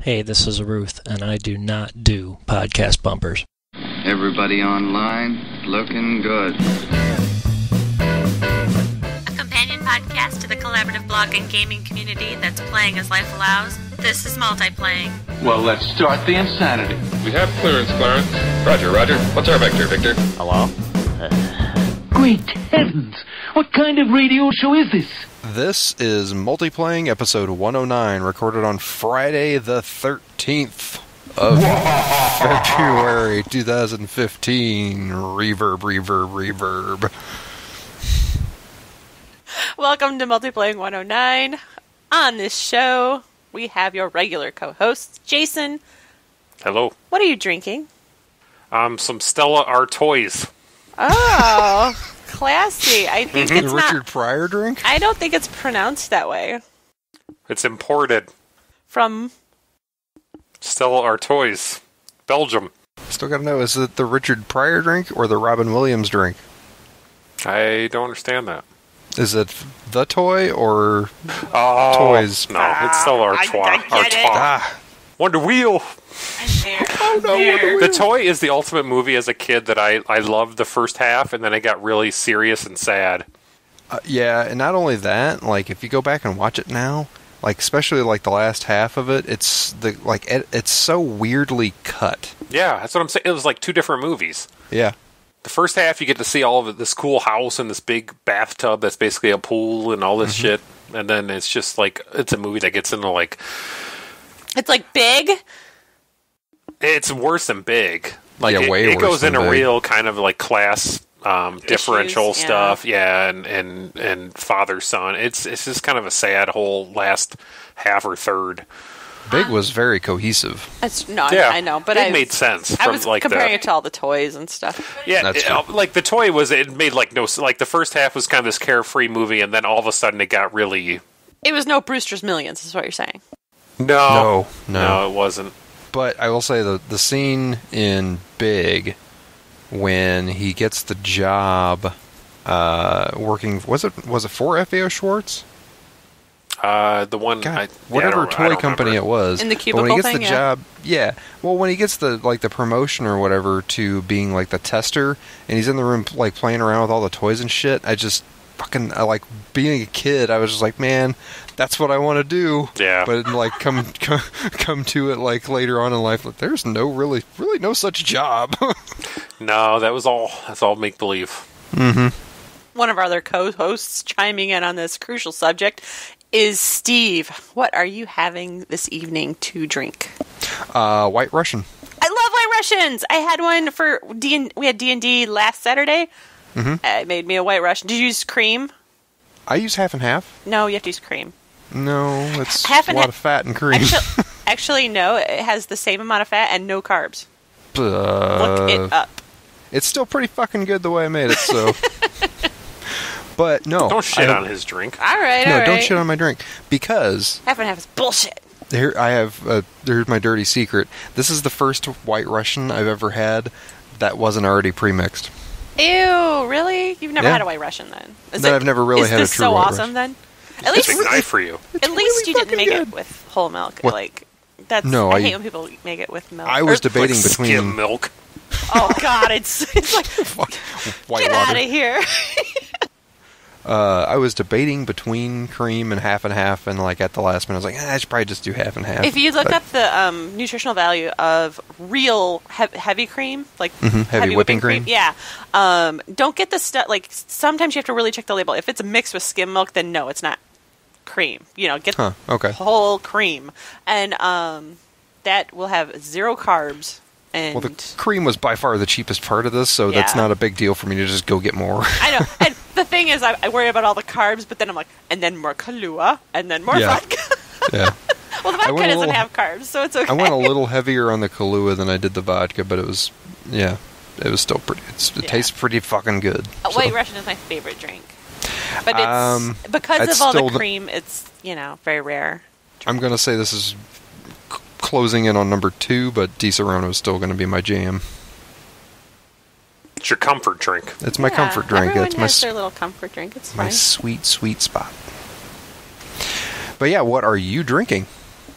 Hey, this is Ruth, and I do not do podcast bumpers. Everybody online, looking good. A companion podcast to the collaborative blog and gaming community that's playing as life allows. This is Multiplaying. Well, let's start the insanity. We have clearance, Clarence. Roger. What's our vector, Victor? Hello? Great heavens! What kind of radio show is this? This is Multiplaying episode 109, recorded on Friday the 13th of February 2015. Reverb. Welcome to Multiplaying 109. On this show, we have your regular co-hosts, Jason. Hello. What are you drinking? Some Stella Artois. Oh, classy. I think it's Richard Pryor drink? I don't think it's pronounced that way. It's imported. From? Stella Artois, Belgium. Still gotta know, is it the Richard Pryor drink or the Robin Williams drink? I don't understand that. Is it the toy or toys? No, it's Stella Artois. I get it. Wonder Wheel. Oh, no. The Toy is the ultimate movie as a kid that I loved the first half, and then it got really serious and sad. Yeah, and not only that, like if you go back and watch it now, like especially like the last half of it, it's it's so weirdly cut. Yeah, that's what I'm saying. It was like two different movies. Yeah. The first half, you get to see all of it, this cool house and this big bathtub that's basically a pool and all this shit, and then it's just like it's a movie that gets into like. It's like Big. It's worse than Big. Like yeah, way it worse goes than into Big. real kind of like class differential Issues, stuff, and father son. It's just kind of a sad whole last half or third. Big was very cohesive. I know, but it made sense. I was like comparing it to all the toys and stuff. Yeah, That's true. like the Toy was. It made like no like the first half was kind of this carefree movie, and then all of a sudden it got really. It was no Brewster's Millions, is what you're saying. No, it wasn't. But I will say the scene in Big when he gets the job working was it for FAO Schwartz? The one whatever toy company it was. In the cubicle when he gets thing, the job, yeah. Well, when he gets the promotion or whatever to being like the tester, and he's in the room like playing around with all the toys and shit. I like being a kid. I was just like, man, that's what I want to do. Yeah. But like come to it like later on in life, like, there's no really no such job. No, that's all make believe. Mm-hmm. One of our other co-hosts chiming in on this crucial subject is Steve. What are you having this evening to drink? White Russian. I love White Russians. I had one for we had D&D last Saturday. Mm-hmm. It made me a White Russian. Did you use cream? I use half and half. No, you have to use cream. No, it's Half a and lot of fat and cream. Actually, no. It has the same amount of fat and no carbs. Look it up. It's still pretty fucking good the way I made it, so... But no. Don't shit on his drink. All right. Don't shit on my drink. Because... Half and half is bullshit. Here's my dirty secret. This is the first White Russian I've ever had that wasn't already pre-mixed. Ew, really? You've never had a White Russian then? I've never really had a true Is this so White awesome Russian. then? At least it's a knife for you. At least you didn't make it with whole milk. What? Like that's. No, I hate when people make it with milk. I was debating like between skim milk. Oh God, it's like white get water. out of here. I was debating between cream and half, and like at the last minute, I was like, I should probably just do half and half. If you look up the nutritional value of real heavy cream, like heavy whipping cream, yeah, don't get the stuff. Like sometimes you have to really check the label. If it's mixed with skim milk, then no, it's not cream. Get whole cream, and that will have 0 carbs. And well, the cream was by far the cheapest part of this, so that's not a big deal for me to just go get more. I know. And the thing is, I worry about all the carbs, but then I'm like, and then more Kahlua, and then more vodka. Yeah. Well, the vodka doesn't have carbs, so it's okay. I went a little heavier on the Kahlua than I did the vodka, but it was still pretty. It tastes pretty fucking good. White Russian is my favorite drink, but it's because of all the cream. It's very rare. I'm gonna say this is closing in on number 2, but Di Serono is still going to be my jam. It's your comfort drink. It's my comfort drink. Everyone It's has their little comfort drink. It's my fine. sweet, sweet spot. But yeah, what are you drinking?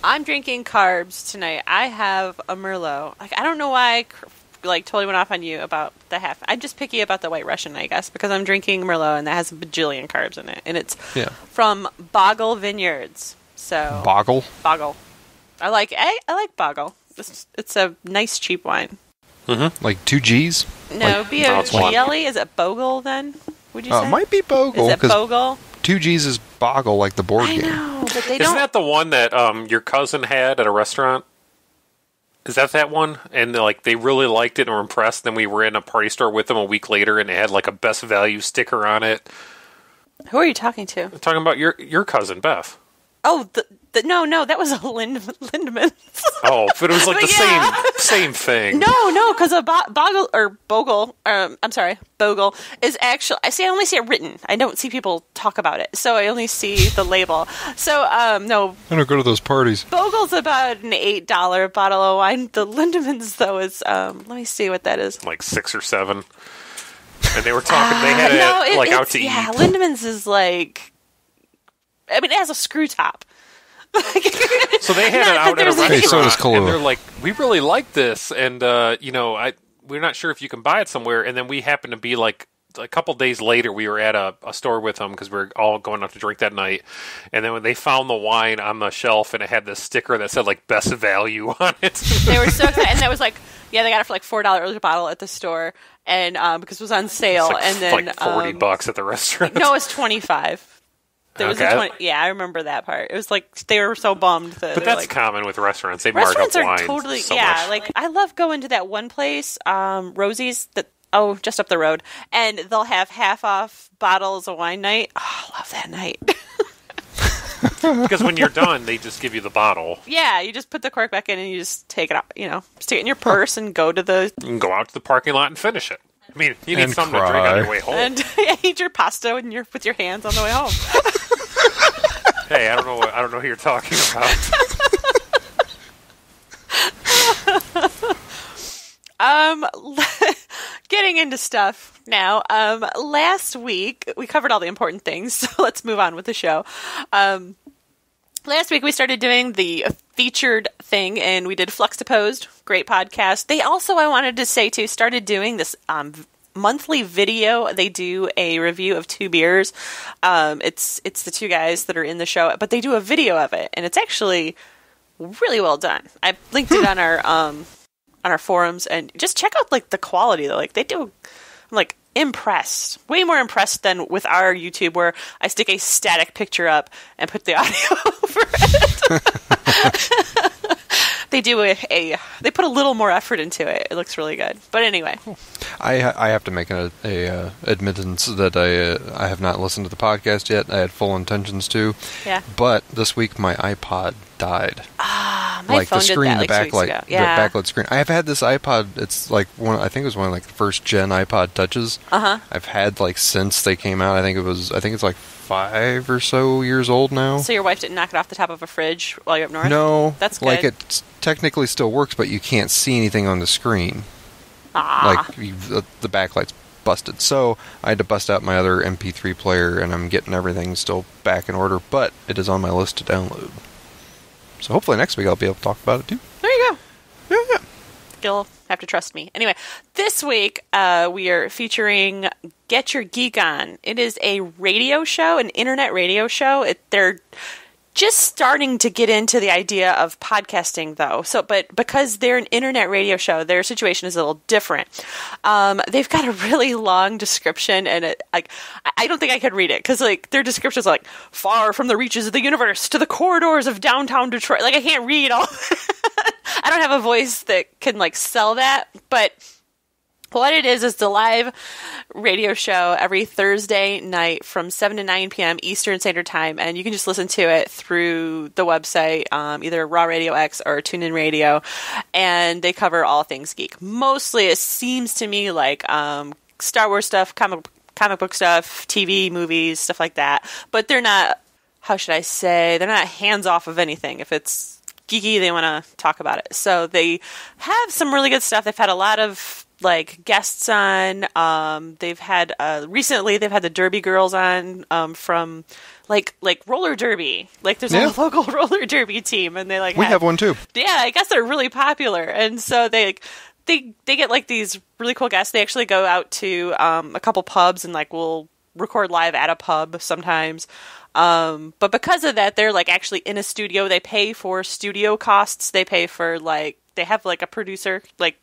I'm drinking carbs tonight. I have a Merlot. Like, I don't know why I totally went off on you about the half. I'm just picky about the White Russian, I guess, because I'm drinking Merlot and that has a bajillion carbs in it, and it's from Boggle Vineyards. So Boggle. I like Boggle. It's a nice cheap wine. Mm-hmm. Like 2 G's? No, B-O-G-L-E? Is it Bogle then? Would you say? It might be Bogle. Is it Bogle? 2 G's is Boggle, like the board game. I know, but they Isn't don't. that the one that your cousin had at a restaurant? Is that one? And they really liked it and were impressed. Then we were in a party store with them a week later, and it had like a best value sticker on it. Who are you talking to? I'm talking about your cousin Beth. Oh, no, that was a Lindman. Oh, but it was like the same thing. No, because a Bogle is actually. I only see it written. I don't see people talk about it, so I only see the label. So no. I don't go to those parties. Bogle's about an $8 bottle of wine. The Lindemans though is let me see what that is. Like 6 or 7. And they were talking. They had it out to eat. Yeah, Lindemans is like. I mean, it has a screw top. So they had it out at a restaurant, hey, so does Kahlua. And they're like, we really like this, and we're not sure if you can buy it somewhere. And then we happened to be like a couple days later, we were at a store with them because we were all going out to drink that night. And then when they found the wine on the shelf, and it had this sticker that said like best value on it, they were so excited. And that was like, they got it for like $4 a bottle at the store, and because it was on sale, and then like $40 at the restaurant. No, it's $25. There was okay. a 20, yeah, I remember that part. It was like they were so bummed that. But that's common with restaurants. They restaurants mark up are wine totally so much. Like I love going to that one place, Rosie's, just up the road, and they'll have half off bottles of wine night. Oh, I love that night. Because when you're done, they just give you the bottle. Yeah, you just put the cork back in and you just take it out. Stick it in your purse and go to the. You can go out to the parking lot and finish it. I mean, you need something to drink on your way home. And eat your pasta with your hands on the way home. Hey, I don't know who you're talking about. Getting into stuff now. Last week we covered all the important things, so let's move on with the show. Last week we started doing the featured thing, and we did Fluxtaposed, great podcast. They also, I wanted to say too, started doing this monthly video. They do a review of 2 beers. It's the 2 guys that are in the show, but they do a video of it, and it's actually really well done. I linked it on our forums, and just check out like the quality though. Like they do, I'm like impressed, way more impressed than with our YouTube, where I stick a static picture up and put the audio over it. They do they put a little more effort into it. It looks really good. But anyway, I have to make a admittance that I have not listened to the podcast yet. I had full intentions to. Yeah. But this week my iPod died. My phone did that like 2 weeks ago. Yeah. The backlit screen. I have had this iPod. It's like I think it was one of like the first gen iPod Touches. I've had like since they came out. I think it's like 5 or so years old now. So your wife didn't knock it off the top of a fridge while you're up north? No. That's good. Like it technically still works, but you can't see anything on the screen. Like the backlight's busted. So I had to bust out my other MP3 player, and I'm getting everything still back in order, but it is on my list to download. So hopefully next week I'll be able to talk about it too. There you go. Yeah. You'll have to trust me. Anyway, this week we are featuring Get Your Geek On. It is a radio show, an internet radio show. They're just starting to get into the idea of podcasting, though. But because they're an internet radio show, their situation is a little different. They've got a really long description, and I don't think I could read it because their descriptions are far from the reaches of the universe to the corridors of downtown Detroit. I can't read all that. I don't have a voice that can sell that, but what it is the live radio show every Thursday night from 7 to 9 p.m. Eastern Standard Time, and you can just listen to it through the website, either Raw Radio X or TuneIn Radio, and they cover all things geek. Mostly, it seems to me like Star Wars stuff, comic book stuff, TV, movies, stuff like that, but they're not, how should I say, they're not hands off of anything. If it's geeky, they want to talk about it. So they have some really good stuff. They've had a lot of like guests on. They've had recently they've had the Derby girls on from like roller derby. Like there's a local roller derby team, and they we have one too. Yeah, I guess they're really popular, and so they get like these really cool guests. They actually go out to a couple pubs and like will record live at a pub sometimes. But because of that, they're like actually in a studio. They pay for studio costs. They pay for like they have like a producer. Like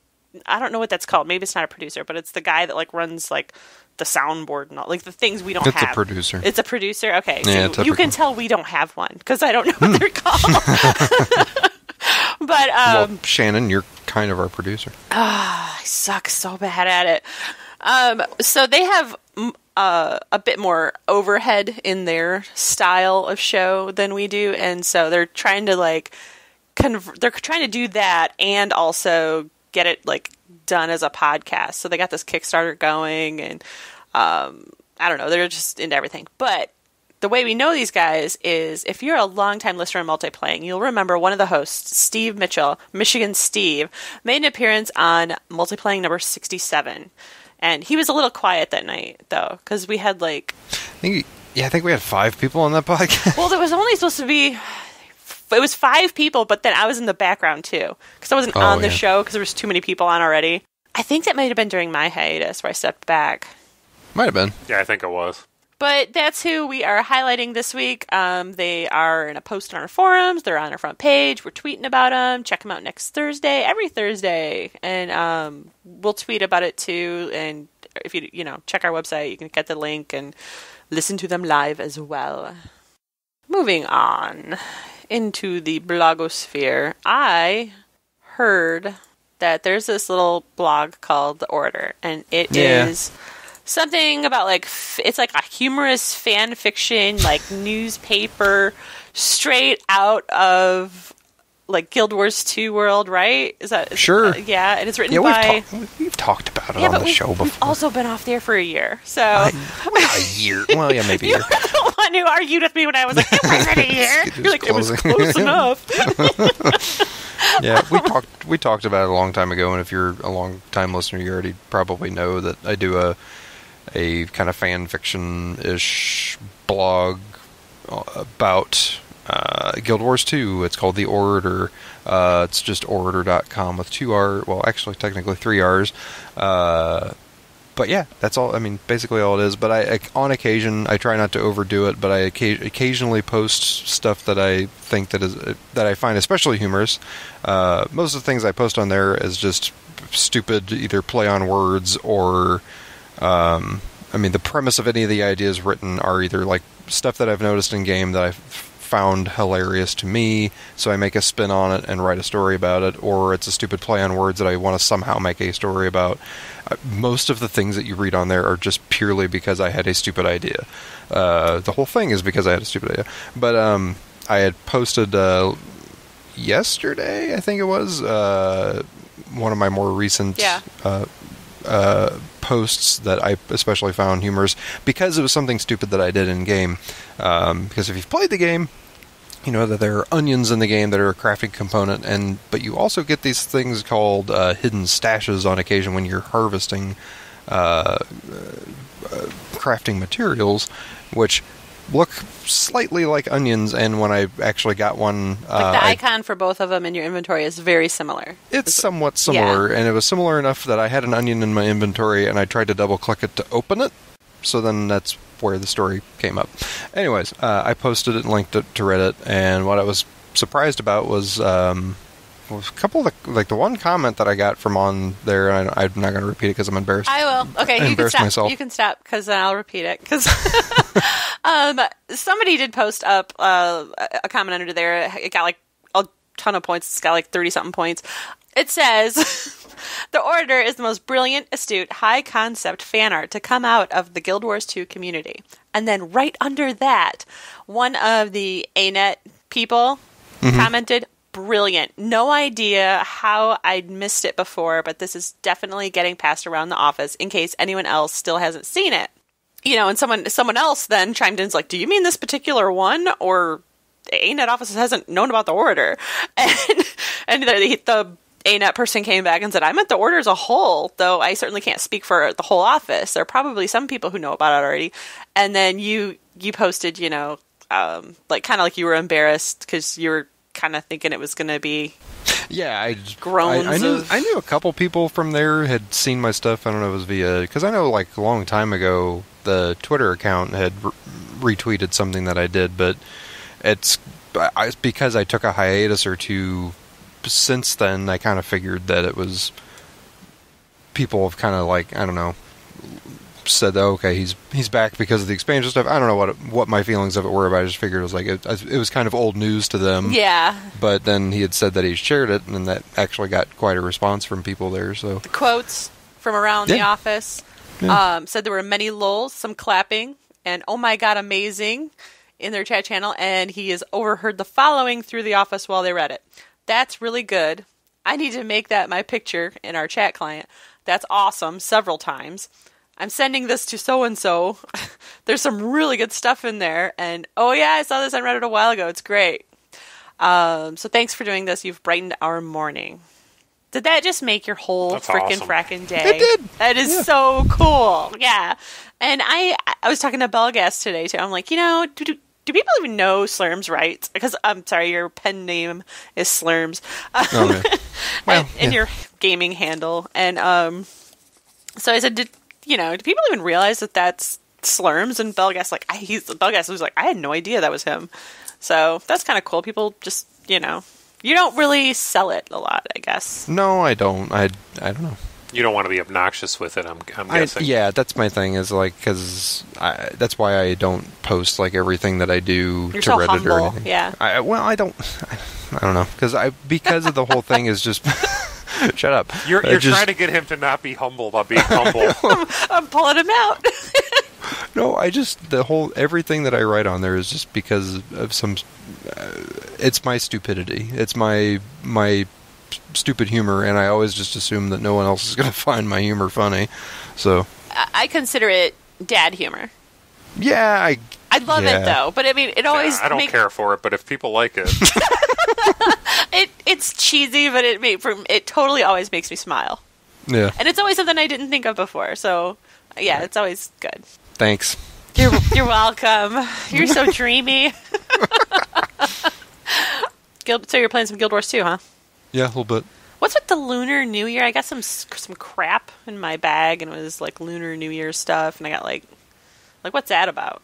I don't know what that's called. Maybe it's not a producer, but it's the guy that like runs like the soundboard and all like the things we don't have. It's a producer. It's a producer. Okay, yeah, so you can tell we don't have one because I don't know what they're called. But well, Shannon, you're kind of our producer. I suck so bad at it. So they have a bit more overhead in their style of show than we do, and so they're trying to like they're trying to do that and also get it like done as a podcast. So they got this Kickstarter going, and I don't know, they're just into everything. But the way we know these guys is if you're a longtime listener of Multiplaying, you'll remember one of the hosts, Steve Mitchell, Michigan Steve, made an appearance on Multiplaying number 67. And he was a little quiet that night, though, because we had like... I think we had 5 people on that podcast. Well, there was only supposed to be... It was 5 people, but then I was in the background, too. Because I wasn't on the show, because there was too many people on already. I think that might have been during my hiatus, where I stepped back. Might have been. Yeah, I think it was. But that's who we are highlighting this week. They are in a post on our forums. They're on our front page. We're tweeting about them. Check them out next Thursday, every Thursday. And we'll tweet about it too. And if you check our website, you can get the link and listen to them live as well. Moving on into the blogosphere, I heard that there's this little blog called The Order, and it is... something about like it's like a humorous fan fiction, like newspaper, straight out of like Guild Wars 2 world, right? Is that sure? Yeah, and it's written by. We've talked about it on the show before. We've also been off there for a year, so a year. Well, yeah, maybe. You were the one who argued with me when I was like, "It wasn't a year." You're like, "It was close enough." Yeah, we talked about it a long time ago, and if you're a long time listener, you already probably know that I do a kind of fan fiction-ish blog about Guild Wars 2. It's called The Orator. It's just orator.com with 2 R. Well, actually, technically 3 R's. But yeah, that's all. I mean, basically all it is. But I on occasion, I try not to overdo it. But I occasionally post stuff that I think that I find especially humorous. Most of the things I post on there is just stupid, either play on words or. I mean, the premise of any of the ideas written are either like stuff that I've noticed in game that I've found hilarious to me, so I make a spin on it and write a story about it, or it's a stupid play on words that I want to somehow make a story about. Most of the things that you read on there are just purely because I had a stupid idea. The whole thing is because I had a stupid idea. But I had posted yesterday, I think it was, one of my more recent posts that I especially found humorous because it was something stupid that I did in game. Because if you've played the game, you know that there are onions in the game that are a crafting component, but you also get these things called hidden stashes on occasion when you're harvesting crafting materials, which look slightly like onions, and when I actually got one... the icon for both of them in your inventory is very similar. It's somewhat similar, and it was similar enough that I had an onion in my inventory, and I tried to double-click it to open it, so then that's where the story came up. Anyways, I posted it and linked it to Reddit, and what I was surprised about was a couple of the one comment that I got from on there, and I'm not going to repeat it because I'm embarrassed. I will. Okay, you can stop. Myself. You can stop because then I'll repeat it. Because somebody did post up a comment under there. It got like a ton of points. It's got like 30-something points. It says, "The Orator is the most brilliant, astute, high-concept fan art to come out of the Guild Wars 2 community." And then right under that, one of the ANET people commented, "Brilliant. No idea how I'd missed it before, but this is definitely getting passed around the office in case anyone else still hasn't seen it." You know, and someone else then chimed in, is like, "Do you mean this particular one, or the ANET office hasn't known about the Orator?" And the A-Net person came back and said, I meant the order as a whole, though I certainly can't speak for the whole office. There are probably some people who know about it already. And then you posted, kind of like you were embarrassed because you were kind of thinking it was going to be groans. I knew a couple people from there had seen my stuff. I don't know if it was via, because I know like a long time ago the Twitter account had retweeted something that I did, but it's because I took a hiatus or two since then. I kind of figured that it was people have kind of like, I don't know, said that, okay, he's back because of the expansion stuff. I don't know what my feelings of it were, but I just figured it was like it was kind of old news to them. Yeah. But then he had said that he shared it, and that actually got quite a response from people there. So the quotes from around the office said there were many lulls, some clapping, and oh my god, amazing in their chat channel. And he has overheard the following through the office while they read it. That's really good. I need to make that my picture in our chat client. That's awesome. Several times. I'm sending this to so-and-so. There's some really good stuff in there. And, oh yeah, I saw this on Reddit a while ago. It's great. So thanks for doing this. You've brightened our morning. Did that just make your whole frickin' frackin' day? It did. That is so cool. Yeah. And I was talking to Belgas today, too. I'm like, do people even know Slurms right? Because, I'm sorry, your pen name is Slurms. Okay. Well, and your gaming handle. And so I said, do people even realize that that's Slurms? And Belgas Belgas was like, I had no idea that was him. So that's kind of cool. People just, you don't really sell it a lot, I guess. No, I don't. I don't know. You don't want to be obnoxious with it, I'm guessing. Yeah, that's my thing, is like, because that's why I don't post like everything that I do You're to so Reddit humble. or anything. Yeah. I don't know, because of the whole thing is just shut up. You're trying to get him to not be humble by being humble. I'm pulling him out. No, everything that I write on there is just because of some. It's my stupidity. It's my stupid humor, and I always just assume that no one else is going to find my humor funny. So I consider it dad humor. Yeah, I love it though, but I mean, it always. I don't care for it, but if people like it, it's cheesy, but it totally always makes me smile. Yeah, and it's always something I didn't think of before. So yeah, it's always good. Thanks. You're welcome. You're so dreamy. So you're playing some Guild Wars 2, huh? Yeah, a little bit. What's with the Lunar New Year? I got some crap in my bag, and it was like Lunar New Year stuff, and I got like what's that about?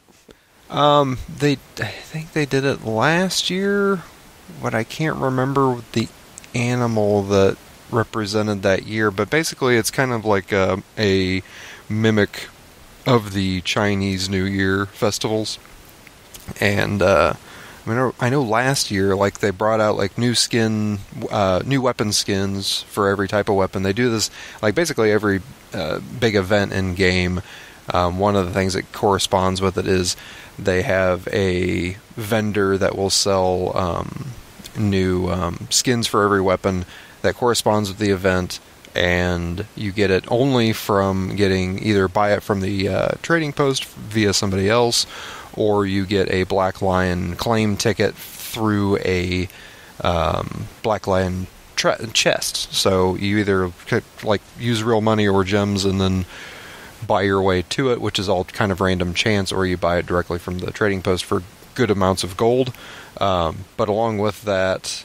I think they did it last year, but I can't remember the animal that represented that year. But basically, it's kind of like a mimic of the Chinese New Year festivals, and I know last year, like, they brought out like new weapon skins for every type of weapon. They do this like basically every big event in game. One of the things that corresponds with it is they have a vendor that will sell new skins for every weapon that corresponds with the event, and you get it only from either buy it from the trading post via somebody else, or you get a Black Lion claim ticket through a Black Lion chest. So you either like use real money or gems and then buy your way to it, which is all kind of random chance, or you buy it directly from the trading post for good amounts of gold. But along with that,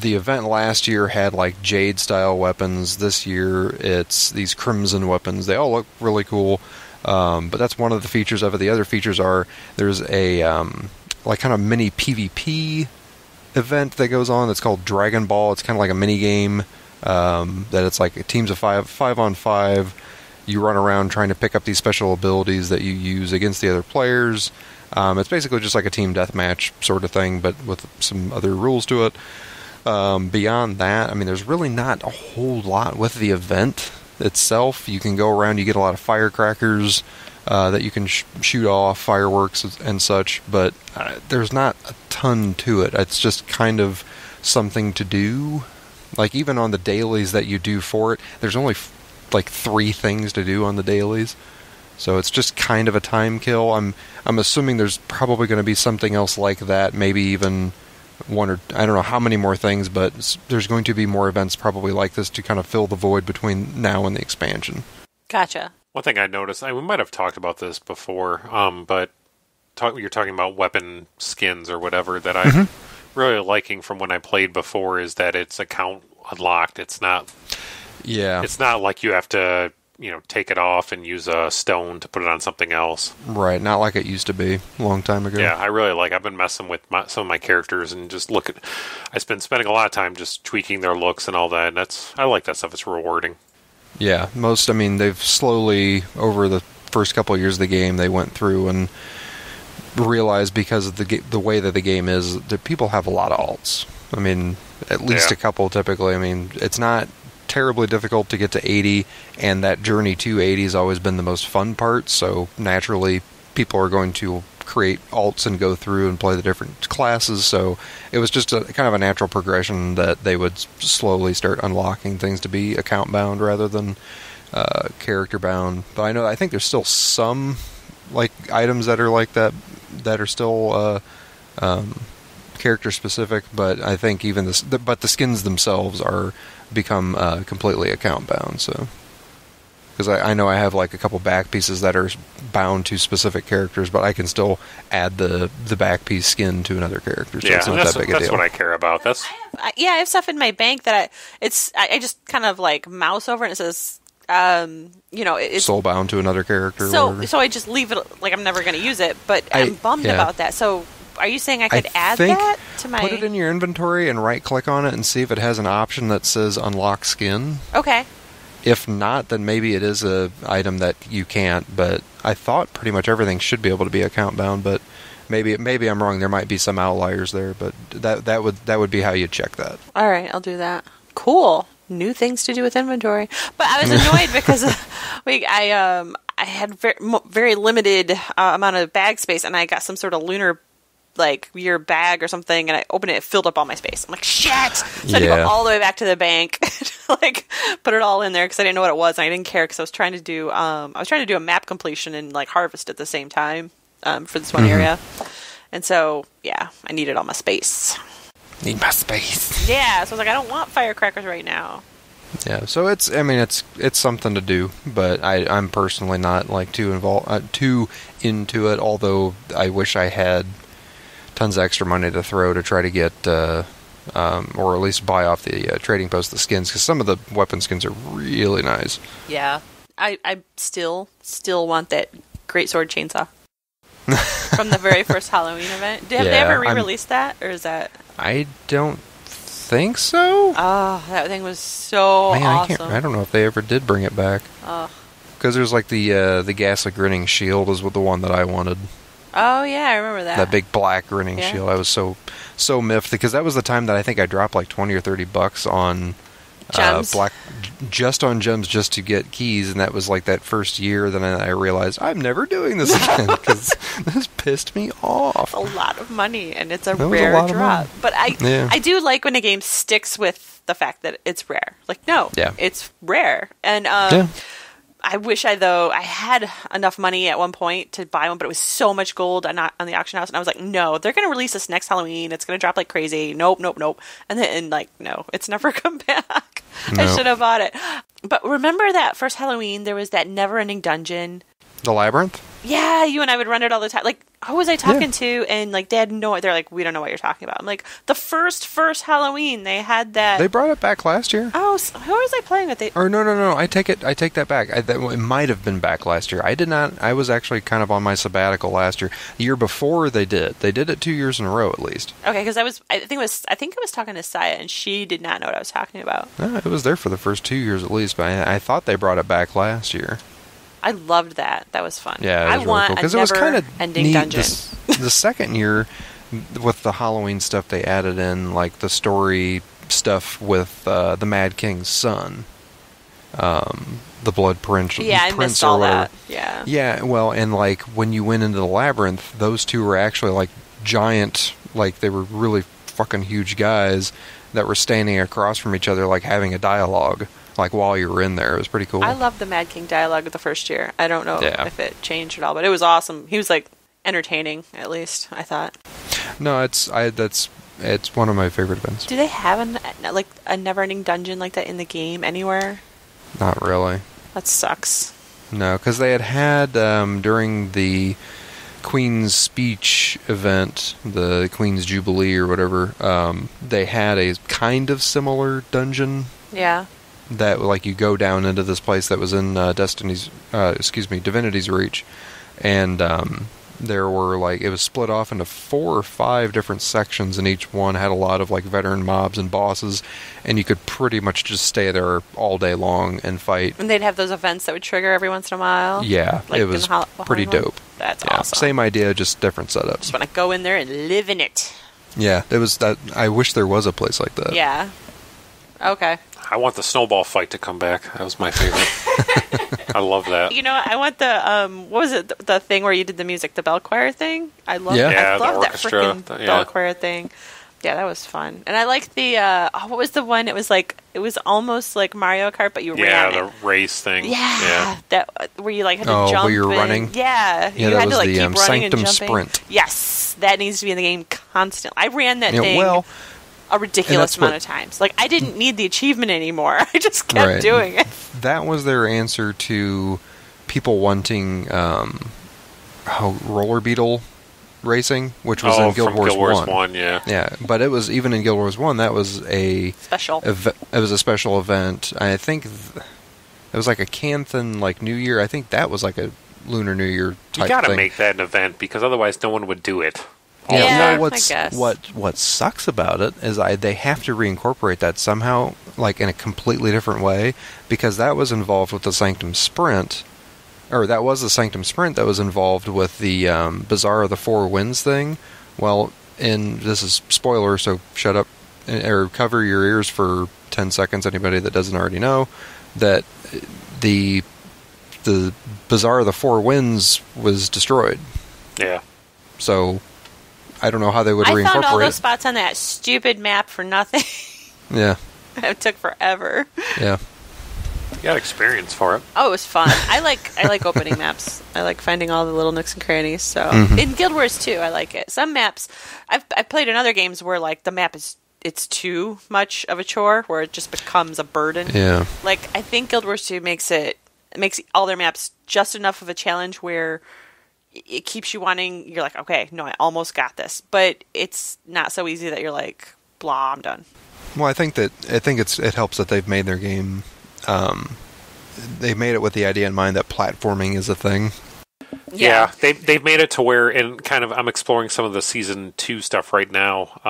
the event last year had like Jade style weapons. This year it's these Crimson weapons. They all look really cool. But that's one of the features of it. The other features are there's a like kind of mini PvP event that goes on that's called Dragon Ball. It's kind of like a mini game that it's like teams of 5-on-5. You run around trying to pick up these special abilities that you use against the other players. It's basically just like a team deathmatch sort of thing, but with some other rules to it. Beyond that, I mean, there's really not a whole lot with the event itself. You can go around, you get a lot of firecrackers that you can shoot off, fireworks and such, but there's not a ton to it. It's just kind of something to do. Like, even on the dailies that you do for it, there's only like 3 things to do on the dailies, so it's just kind of a time kill. I'm assuming there's probably going to be something else like that, maybe even one or I don't know how many more things, but there's going to be more events probably like this to kind of fill the void between now and the expansion. Gotcha. One thing I noticed, we might have talked about this before, but you're talking about weapon skins or whatever that I'm really liking from when I played before is that it's account unlocked. It's not. Yeah. It's not like you have to, take it off and use a stone to put it on something else. Right. Not like it used to be a long time ago. Yeah, I really I've been messing with some of my characters and just I've been spending a lot of time just tweaking their looks and all that. And I like that stuff. It's rewarding. Yeah. They've slowly, over the first couple of years of the game, they went through and realized because of the way that the game is, that people have a lot of alts. At least a couple typically. It's not terribly difficult to get to 80, and that journey to 80 has always been the most fun part, so naturally people are going to create alts and go through and play the different classes, so it was just a kind of a natural progression that they would slowly start unlocking things to be account bound rather than character bound. But I think there's still some items that are like that are still character specific, but I think even but the skins themselves are become completely account bound. So, because I know I have a couple back pieces that are bound to specific characters, but I can still add the back piece skin to another character. So it's not that big a deal. That's what I care about. I have stuff in my bank that I just kind of mouse over and it says. It's soul bound to another character. So I just leave it I'm never going to use it, but I'm bummed about that. So are you saying I could add that to my... Put it in your inventory and right-click on it and see if it has an option that says unlock skin. Okay. If not, then maybe it is a item that you can't, but I thought pretty much everything should be able to be account bound, but maybe I'm wrong. There might be some outliers there, but that would be how you check that. All right, I'll do that. Cool. New things to do with inventory. But I was annoyed because I had very limited amount of bag space, and I got some sort of lunar your bag or something, and I opened it filled up all my space. I'm like, shit! So I had to go all the way back to the bank put it all in there because I didn't know what it was, and I didn't care because I was trying to do a map completion and harvest at the same time for this one area. And so I needed all my space. Need my space. Yeah, so I was like, I don't want firecrackers right now. Yeah, so it's something to do, but I'm personally not too into it, although I wish I had tons of extra money to throw to try to get or at least buy off the trading post the skins, because some of the weapon skins are really nice. Yeah, I still want that great sword chainsaw from the very first Halloween event. Have they ever re-released that, or is that? I don't think so. Oh, that thing was so awesome. I don't know if they ever did bring it back. Because there's the ghastly grinning shield is the one that I wanted. Oh yeah, I remember that. That big black grinning shield. I was so miffed because that was the time that I think I dropped $20 or $30 on gems. Just on gems just to get keys, and that was that first year. Then I realized I'm never doing this again because this pissed me off. A lot of money, and it's a rare drop. But I do like when a game sticks with the fact that it's rare. It's rare, and I wish I had enough money at one point to buy one, but it was so much gold on the auction house, and I was like, no, they're going to release this next Halloween. It's going to drop like crazy. Nope. And then no, it's never come back. No. I should have bought it. But remember that first Halloween, there was that never-ending dungeon. The Labyrinth? Yeah, you and I would run it all the time. Who was I talking to? And they had they're like, we don't know what you're talking about. I'm like, the first Halloween, they had that. They brought it back last year. Oh, who was I playing with? No. I take that back. It might have been back last year. I did not. I was actually kind of on my sabbatical last year. The year before they did. They did it 2 years in a row at least. Okay, because I think I was talking to Saya, and she did not know what I was talking about. It was there for the first 2 years at least, but I thought they brought it back last year. I loved that. That was fun. Yeah, it was really cool because it was kind of ending dungeon. The second year with the Halloween stuff, they added in the story stuff with the Mad King's son, the Blood Prince. Yeah, I missed all that. Yeah. Yeah, well, and when you went into the Labyrinth, those two were actually giant, they were really fucking huge guys that were standing across from each other, having a dialogue. While you were in there. It was pretty cool. I loved the Mad King dialogue of the first year. I don't know if it changed at all, but it was awesome. He was entertaining, at least, I thought. No, that's It's one of my favorite events. Do they have a never-ending dungeon like that in the game anywhere? Not really. That sucks. No, because they had during the Queen's Speech event, the Queen's Jubilee or whatever, they had a kind of similar dungeon. Yeah. That, like, you go down into this place that was in Divinity's Reach, and there were, like, it was split off into 4 or 5 different sections, and each one had a lot of, like, veteran mobs and bosses, and you could pretty much just stay there all day long and fight. And they'd have those events that would trigger every once in a while? Yeah, like it was pretty dope. That's yeah, awesome. Same idea, just different setup. Just want to go in there and live in it. Yeah, it was that. I wish there was a place like that. Yeah. Okay. I want the snowball fight to come back. That was my favorite. I love that. You know, I want the what was it? The thing where you did the music, the bell choir thing. I love. Yeah. I the love that orchestra, freaking bell choir thing. Yeah, that was fun. And I like the what was the one? It was almost like Mario Kart, but you ran the race thing. Yeah, that where you like had to jump. where you're and, running. Yeah, Yeah, you that had was to like the keep running and Sanctum jumping. Sprint. Yes, that needs to be in the game constantly. I ran that Yeah, thing well, a ridiculous that's amount what- of times. Like I didn't need the achievement anymore. I just kept Right. doing it. That was their answer to people wanting roller beetle racing, which was in Guild from Wars Guild Wars 1. 1, yeah. Yeah, but it was even in Guild Wars 1. That was a Special. it was a special event. I think it was like a Canthan like New Year. I think that was like a Lunar New Year type You got to thing. make that an event because otherwise no one would do it. Yeah, well, I guess. what sucks about it is they have to reincorporate that somehow, like in a completely different way, because that was involved with the Sanctum Sprint, or that was the Sanctum Sprint that was involved with the Bazaar of the Four Winds thing. Well, this is spoiler, so shut up or cover your ears for 10 seconds. Anybody that doesn't already know that the Bazaar of the Four Winds was destroyed. Yeah. So I don't know how they would I reincorporate found all those it. spots on that stupid map for nothing. Yeah, It took forever. yeah. You got experience for it. Oh, it was fun. I like opening maps. I like finding all the little nooks and crannies. So in Guild Wars 2, I like it. Some maps I've played in other games where like the map it's too much of a chore where it just becomes a burden. Yeah. Like I think Guild Wars 2 makes all their maps just enough of a challenge where it keeps you wanting. You're like, okay, no, I almost got this, but it's not so easy that you're like, blah, I'm done. Well, I think it helps that they've made their game. They've made it with the idea in mind that platforming is a thing. Yeah, they've made it to where, and kind of, I'm exploring some of the Season 2 stuff right now,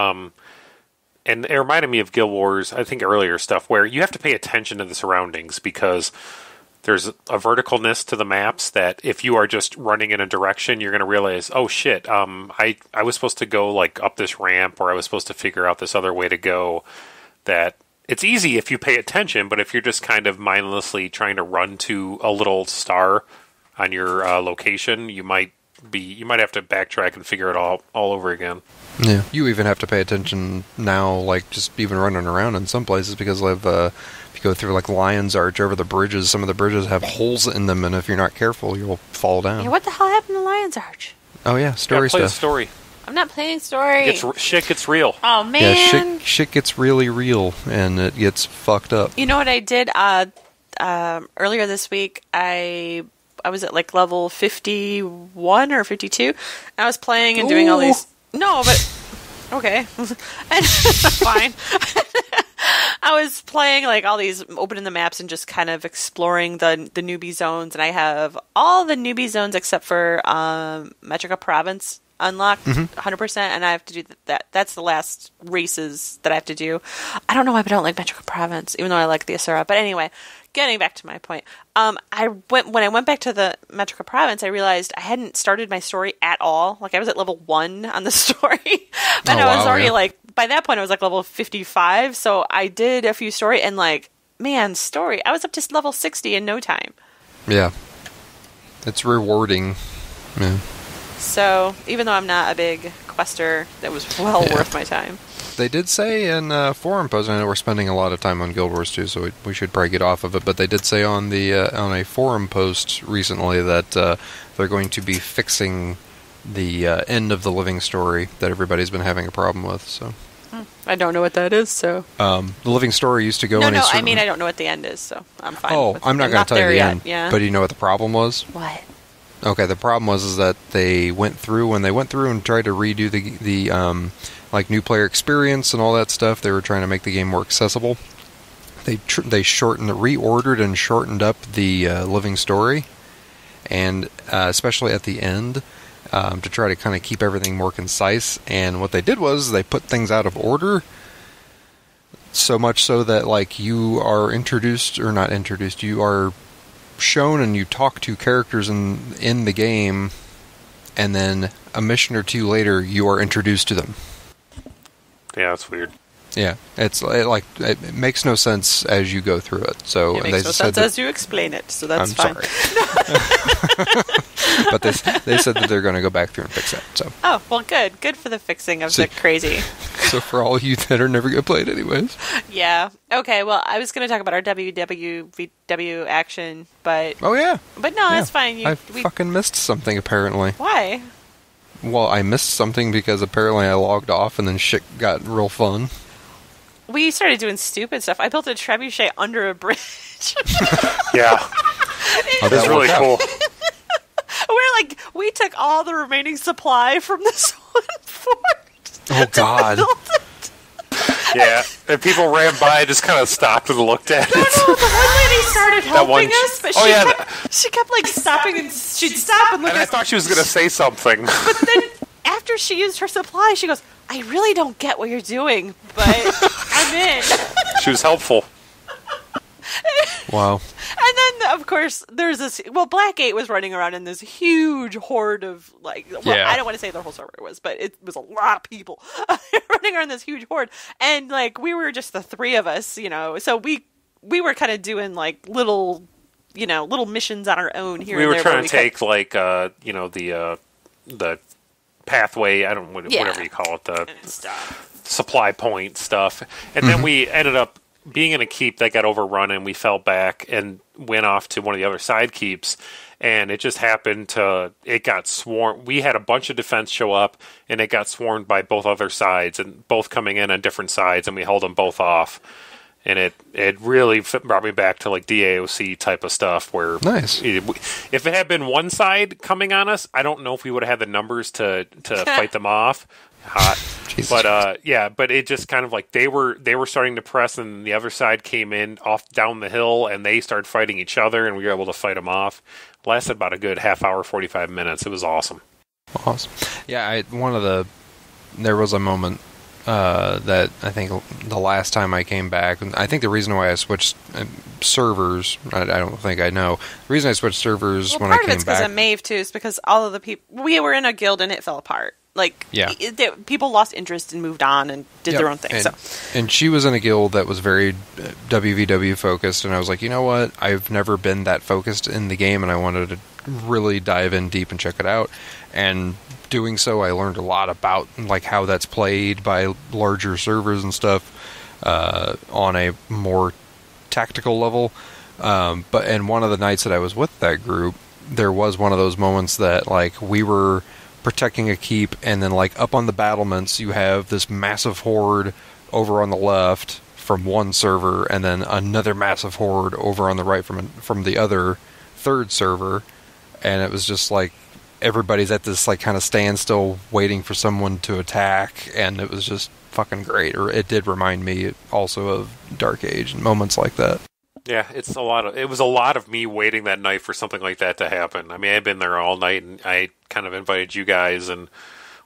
and it reminded me of Guild Wars, I think earlier stuff, where you have to pay attention to the surroundings, because there's a verticalness to the maps that if you are just running in a direction, you're going to realize, oh shit, I was supposed to go like up this ramp, or I was supposed to figure out this other way to go. That it's easy if you pay attention, but if you're just kind of mindlessly trying to run to a little star on your location, you might have to backtrack and figure it all over again. Yeah. You even have to pay attention now, like just even running around in some places, because if you go through like Lion's Arch over the bridges, some of the bridges have holes in them, and if you're not careful, you'll fall down. Yeah, what the hell happened to Lion's Arch? Oh yeah, story Play the stuff. story. I'm not playing story. Shit gets real. Oh man. Yeah, shit gets really real, and it gets fucked up. You know what I did earlier this week? I was at like level 51 or 52. And I was playing and doing all these. No, but okay, and fine. I was playing like all these, opening the maps and just kind of exploring the newbie zones, and I have all the newbie zones except for Metrica Province unlocked 100%, and I have to do that. That's the last races that I have to do. I don't know why I don't like Metrica Province, even though I like the Asura. But anyway, getting back to my point, when I went back to the Metrica Province, I realized I hadn't started my story at all. Like I was at level 1 on the story, but I was already like, by that point I was like level 55. So I did a few story, and like, man, story, I was up to level 60 in no time. Yeah, it's rewarding. Yeah. So even though I'm not a big quester, that was well worth my time. They did say in forum post, I know we're spending a lot of time on Guild Wars 2, so we should probably get off of it, but they did say on a forum post recently that they're going to be fixing the end of the living story that everybody's been having a problem with. So I don't know what that is, so... The Living Story used to go in a certain... I mean, I don't know what the end is, so I'm fine. I'm not going to tell you the end, yeah. but you know what the problem was? What? Okay, the problem was that when they went through and tried to redo the like new player experience and all that stuff, they were trying to make the game more accessible. They reordered and shortened up the Living Story, and especially at the end, to try to kind of keep everything more concise. And what they did was they put things out of order, so much so that like you are you are shown and you talk to characters in the game, and then a mission or two later you are introduced to them. Yeah, that's weird. Yeah, it makes no sense as you go through it. So it makes no sense as you explain it. So that's fine. Sorry. But they said that they're going to go back through and fix that. So. Oh well, good for the fixing of the crazy. So for all you that are never going to play it anyways. Yeah. Okay. Well, I was going to talk about our WWVW action, but oh yeah. But no, that's fine. I fucking missed something apparently. Why? Well, I missed something because apparently I logged off and then shit got real fun. We started doing stupid stuff. I built a trebuchet under a bridge. Yeah. That's really cool. We took all the remaining supply from this one fort. Oh, God. Yeah. And people ran by, just kind of stopped and looked at it. No, the one lady started helping us, but she kept like stopping, and she'd stop and look at us. I thought she was going to say something. But then after she used her supply, she goes, I really don't get what you're doing, but I'm in. She was helpful. Wow. And then, of course, there's this... Well, Blackgate was running around in this huge horde of, I don't want to say the whole server was, but it was a lot of people running around this huge horde. And, we were just the three of us, so we were kind of doing, little missions on our own here and there. We were trying to take, the pathway, whatever you call it, the supply point stuff. And then we ended up being in a keep that got overrun, and we fell back and went off to one of the other side keeps, and it just happened it got swarmed. We had a bunch of defense show up, and it got swarmed by both other sides, and both coming in on different sides, and we held them both off. And it really brought me back to DAOC type of stuff where nice. If it had been one side coming on us, I don't know if we would have had the numbers to fight them off. Hot. But it just kind of they were starting to press, and the other side came in off down the hill, and they started fighting each other, and we were able to fight them off. It lasted about a good half hour, 45 minutes. It was awesome. Awesome. Yeah, there was a moment that I think the last time I came back, I think the reason why I switched servers, I don't think I know. The reason I switched servers when I came back... Part of it's because of Maeve, too, is because all of the people... We were in a guild and it fell apart. People lost interest and moved on and did their own thing. And she was in a guild that was very WVW focused, and I was like, you know what? I've never been that focused in the game, and I wanted to really dive in deep and check it out. And doing so, I learned a lot about how that's played by larger servers and stuff on a more tactical level. But one of the nights that I was with that group, there was one of those moments that we were protecting a keep, and then up on the battlements you have this massive horde over on the left from one server, and then another massive horde over on the right from the other third server, and it was just everybody's at this kind of standstill waiting for someone to attack, and it was just fucking great. Or it did remind me also of Dark Age and moments like that. Yeah, it was a lot of me waiting that night for something like that to happen. I mean, I'd been there all night, and I kind of invited you guys, and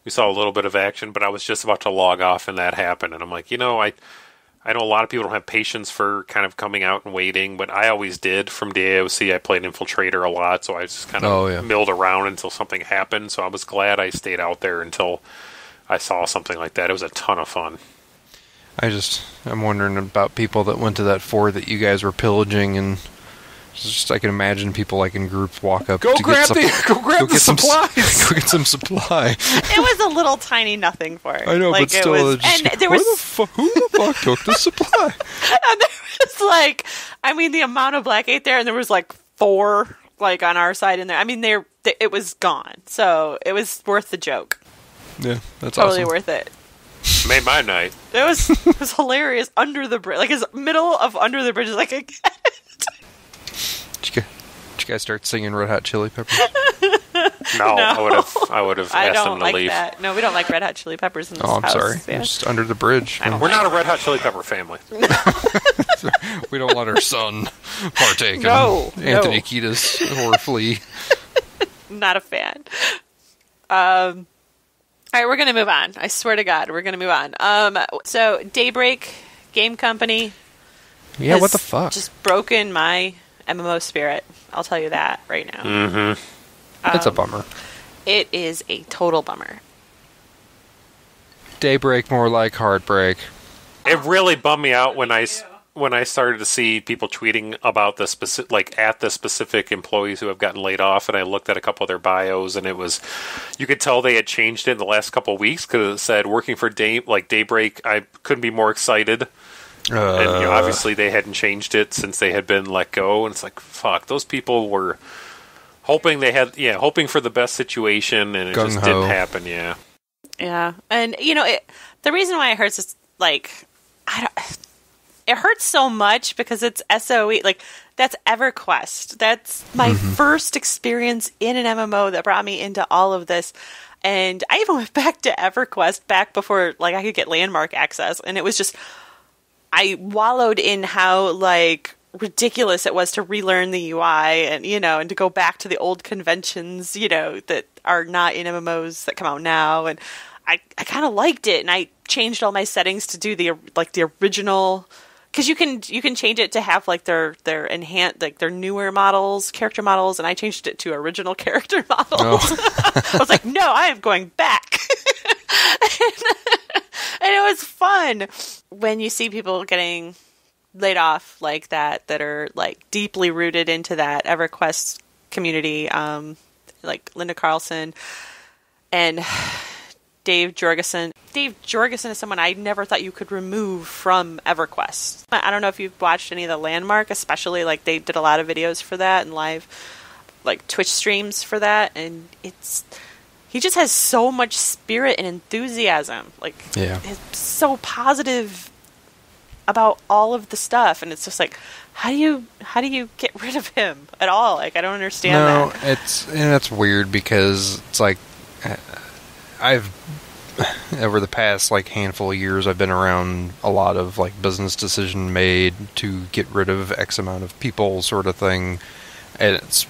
we saw a little bit of action, but I was just about to log off, and that happened. And I'm like, I know a lot of people don't have patience for kind of coming out and waiting, but I always did. From DAOC, I played Infiltrator a lot, so I just kind of milled around until something happened. So I was glad I stayed out there until I saw something like that. It was a ton of fun. I'm wondering about people that went to that fort that you guys were pillaging, and I can imagine people in groups walk up go grab the supplies. Go get some supply. It was a little tiny nothing for it. I know, but still, who the fuck took the supply? And there was the amount of Blackgate there, and there was 4 on our side in there. I mean, it was gone, so it was worth the joke. Yeah, that's totally awesome. Worth it. Made my night. It was hilarious. Under the bridge, like his middle of Under the Bridge is like a cat. Did you guys start singing Red Hot Chili Peppers? No. I would have I asked don't them to like leave. that. No, we don't like Red Hot Chili Peppers in this Oh, I'm house. sorry. Yeah. Just Under the Bridge. We're not a Red Hot Chili Pepper family. We don't let our son partake No, in Anthony no. Kiedis or Flea. Not a fan. All right, we're gonna move on. I swear to God, we're gonna move on. So Daybreak Game Company. Yeah, what the fuck? Just broken my MMO spirit. I'll tell you that right now. Mm-hmm. It's a bummer. It is a total bummer. Daybreak more like Heartbreak. It really bummed me out when I started to see people tweeting about the specific employees who have gotten laid off, and I looked at a couple of their bios, and you could tell they had changed it in the last couple of weeks because it said working for Daybreak. I couldn't be more excited. And obviously they hadn't changed it since they had been let go, and it's like, fuck, those people were hoping for the best situation, and it just didn't happen. Yeah, and the reason why it hurts is like it hurts so much because it's SOE. Like, that's EverQuest. That's my first experience in an MMO that brought me into all of this. And I even went back to EverQuest back before like I could get landmark access, and it was just, I wallowed in how like ridiculous it was to relearn the UI and and to go back to the old conventions that are not in MMOs that come out now. And I kind of liked it, and I changed all my settings to do the original, because you can change it to have like their enhanced, like their newer character models, and I changed it to original character models. I was like, no, I am going back. And it was fun when you see people getting laid off like that are like deeply rooted into that EverQuest community, like Linda Carlson and Dave Jorgensen. Dave Jorgensen is someone I never thought you could remove from EverQuest. I don't know if you've watched any of the Landmark, especially like they did a lot of videos for that and live like Twitch streams for that, and he just has so much spirit and enthusiasm. Like, it's so positive about all of the stuff, and it's just like, how do you get rid of him at all? Like, I don't understand that. It's weird because it's like I've over the past like handful of years I've been around a lot of like business decision made to get rid of X amount of people sort of thing, and it's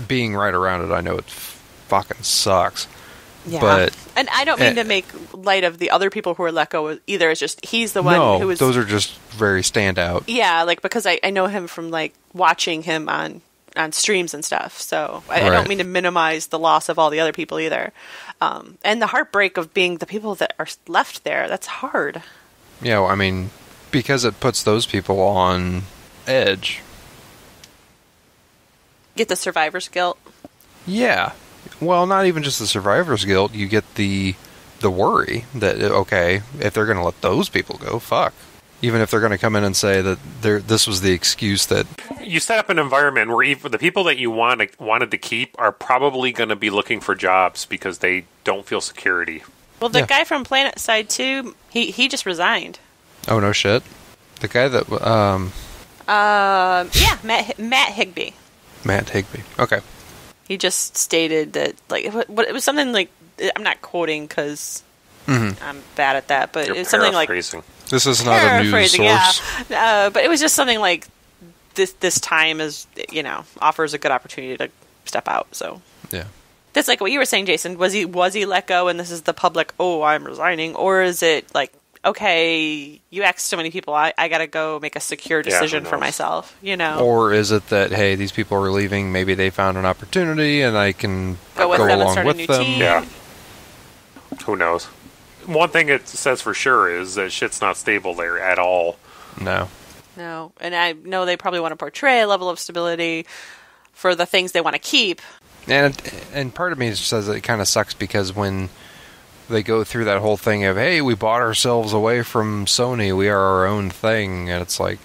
being right around it. I know it fucking sucks. Yeah, but and I don't mean to make light of the other people who were let go either. It's just he's the one who was. Those are just very standout. Yeah, like because I know him from like watching him on streams and stuff. So I don't mean to minimize the loss of all the other people either. And the heartbreak of being the people that are left there. That's hard. Yeah, I mean, because it puts those people on edge. Get the survivor's guilt. Yeah. Well, not even just the survivor's guilt. You get the worry that, okay, if they're going to let those people go, fuck. Even if they're going to come in and say that this was the excuse that... You set up an environment where even the people that you wanted to keep are probably going to be looking for jobs because they don't feel security. Well, the guy from Planet Side 2, he just resigned. Oh, no shit? The guy that... Matt Higbee. Matt Higbee. Okay. He just stated that, like, it was something like, I'm not quoting because I'm bad at that, but it's something like... This is not a news source. Yeah. But it was just something like, this time is, offers a good opportunity to step out, so... Yeah. That's like what you were saying, Jason. Was he let go and this is the public, oh, I'm resigning? Or is it like, okay, you asked so many people, I gotta go make a secure decision for myself, Or is it that, hey, these people are leaving, maybe they found an opportunity and I can go with them along and start with a new them? team? Yeah. Who knows? One thing it says for sure is that shit's not stable there at all. No. And I know they probably want to portray a level of stability for the things they want to keep. And part of me says it kind of sucks because when they go through that whole thing of, hey, we bought ourselves away from Sony, we are our own thing, and it's like,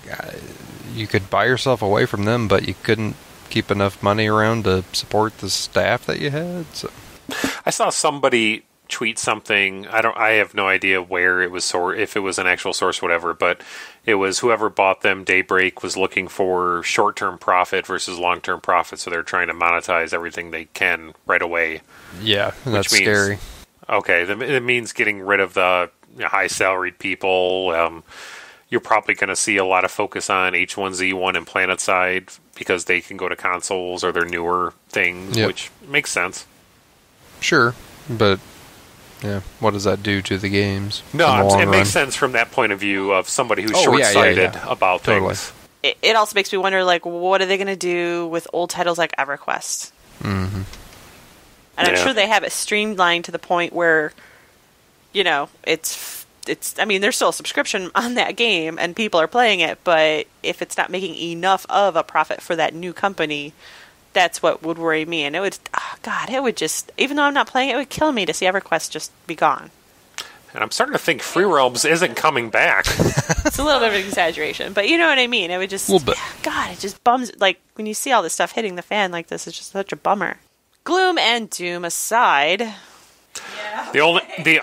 you could buy yourself away from them, but you couldn't keep enough money around to support the staff that you had. So. I saw somebody tweet something. I have no idea where it was, if it was an actual source, whatever. But it was whoever bought them. Daybreak was looking for short-term profit versus long-term profit, so they're trying to monetize everything they can right away. Yeah, that's scary. Okay, it means getting rid of the high-salaried people. You're probably going to see a lot of focus on H1Z1 and PlanetSide because they can go to consoles or their newer things, which makes sense. Sure, but yeah, what does that do to the games? No, it makes sense from that point of view of somebody who's short-sighted about things. It also makes me wonder, like, what are they going to do with old titles like EverQuest? Mm-hmm. And I'm sure they have it streamlined to the point where, it's. I mean, there's still a subscription on that game, and people are playing it. But if it's not making enough of a profit for that new company, that's what would worry me. And it would, it would just, even though I'm not playing it, would kill me to see EverQuest just be gone. And I'm starting to think Free Realms isn't coming back. It's a little bit of an exaggeration, but you know what I mean. It would just, God, it just bums. Like when you see all this stuff hitting the fan like this, it's just such a bummer. Gloom and doom aside. Yeah.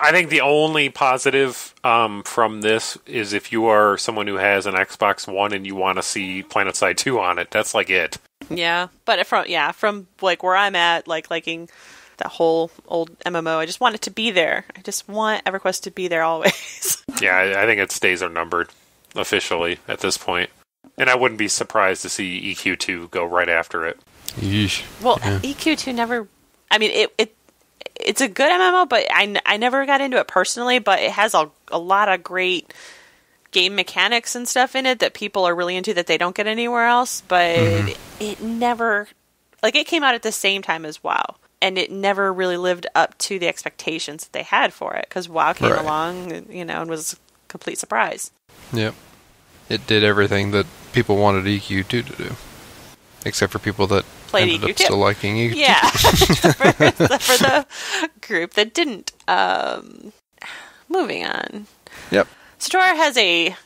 I think the only positive from this is if you are someone who has an Xbox One and you want to see PlanetSide 2 on it. That's like it. Yeah, but from like where I'm at, like liking that whole old MMO, I just want it to be there. I just want EverQuest to be there always. Yeah, I think its days are numbered officially at this point, and I wouldn't be surprised to see EQ2 go right after it. Yeesh. Well, EQ2 never. I mean, it's a good MMO, but I never got into it personally, but it has a lot of great game mechanics and stuff in it that people are really into that they don't get anywhere else, but it never, like, it came out at the same time as WoW, and it never really lived up to the expectations that they had for it, because WoW came along, and was a complete surprise. Yep. It did everything that people wanted EQ2 to do, except for people that played ended EQ2. Up still liking EQ2. Yeah, for the group that didn't. Moving on. Yep. Sator has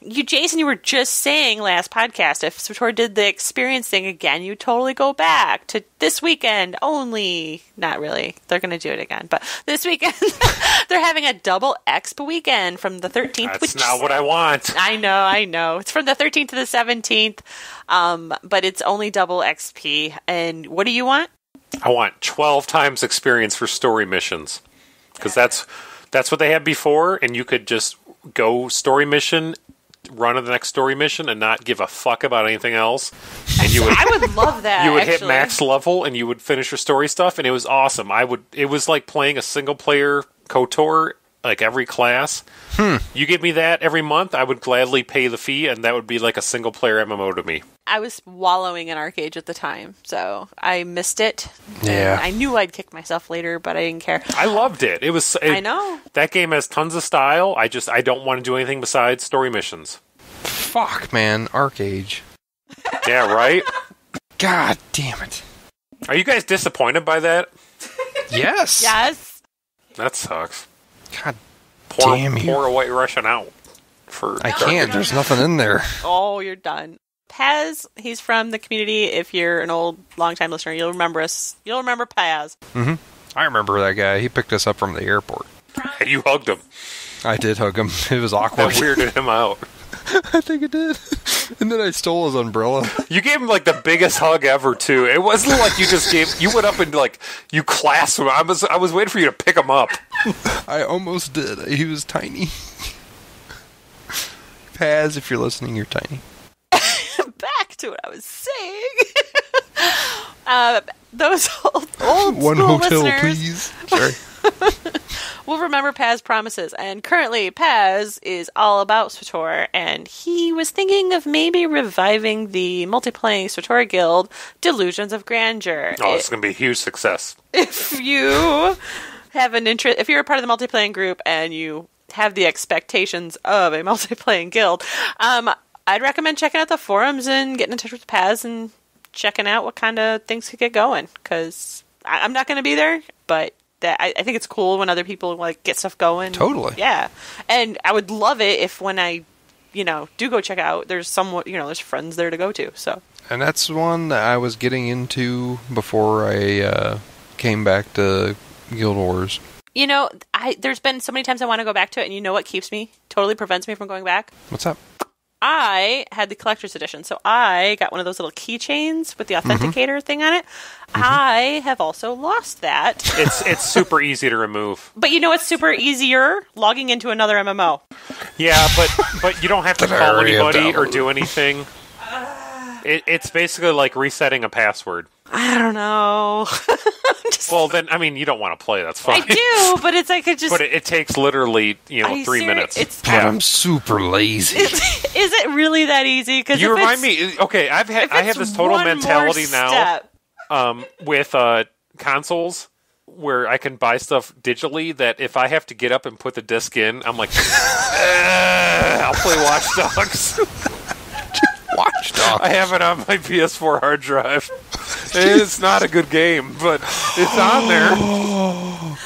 Jason, you were just saying last podcast, if Sator did the experience thing again, you totally go back to this weekend only. Not really. They're going to do it again. But this weekend, they're having a double expo weekend from the 13th. That's not what I want. I know. It's from the 13th to the 17th. But it's only double XP. And what do you want? I want 12 times experience for story missions. Because that's what they had before, and you could just go story mission, run to the next story mission, and not give a fuck about anything else. And I would love that. You would hit max level, and you would finish your story stuff, and it was awesome. It was like playing a single player KOTOR, like every class. You give me that every month, I would gladly pay the fee, and that would be like a single player MMO to me. I was wallowing in Arcade at the time, so I missed it. Yeah. I knew I'd kick myself later, but I didn't care. I loved it. I know. That game has tons of style. I don't want to do anything besides story missions. Fuck, man. Arcade. Yeah, right? God damn it. Are you guys disappointed by that? Yes. Yes. That sucks. God damn you. Pour a White Russian out. I can't. There's nothing in there. Oh, you're done. Paz, he's from the community. If you're an old, long-time listener, you'll remember us. You'll remember Paz. Mm-hmm. I remember that guy. He picked us up from the airport. And you hugged him. I did hug him. It was awkward. That weirded him out. I think it did. And then I stole his umbrella. You gave him like the biggest hug ever, too. It wasn't like you went up and like you clasped him. I was waiting for you to pick him up. I almost did. He was tiny. Paz, if you're listening, you're tiny. Back to what I was saying. Those old one school hotel, listeners, please. Sorry. will remember Paz promises. And currently, Paz is all about SWTOR, and he was thinking of maybe reviving the Multiplaying SWTOR Guild, Delusions of Grandeur. Oh, it's going to be a huge success. If you have an interest, if you're a part of the Multiplaying group and you have the expectations of a Multiplaying guild, I'd recommend checking out the forums and getting in touch with Paz and checking out what kind of things could get going. Because I'm not going to be there, but I think it's cool when other people like get stuff going. Totally. Yeah, and I would love it if when I, do go check out, there's somewhat, there's friends there to go to. So. And that's one that I was getting into before I came back to Guild Wars. You know, there's been so many times I want to go back to it, and you know what totally prevents me from going back? What's up? I had the collector's edition, so I got one of those little keychains with the authenticator thing on it. I have also lost that. It's super easy to remove. But you know what's super easier? Logging into another MMO. Yeah, but you don't have to call anybody or do anything. It's basically like resetting a password. I don't know. Well, then, I mean, you don't want to play. That's fine. I do, but it's like it just... But it takes literally, 3 minutes. But I'm super lazy. Is it really that easy? Cause you remind me... Okay, I have this total mentality now with consoles where I can buy stuff digitally that if I have to get up and put the disc in, I'm like, I'll play Watch Dogs. Watch Dogs. I have it on my PS4 hard drive. It's not a good game, but it's on there.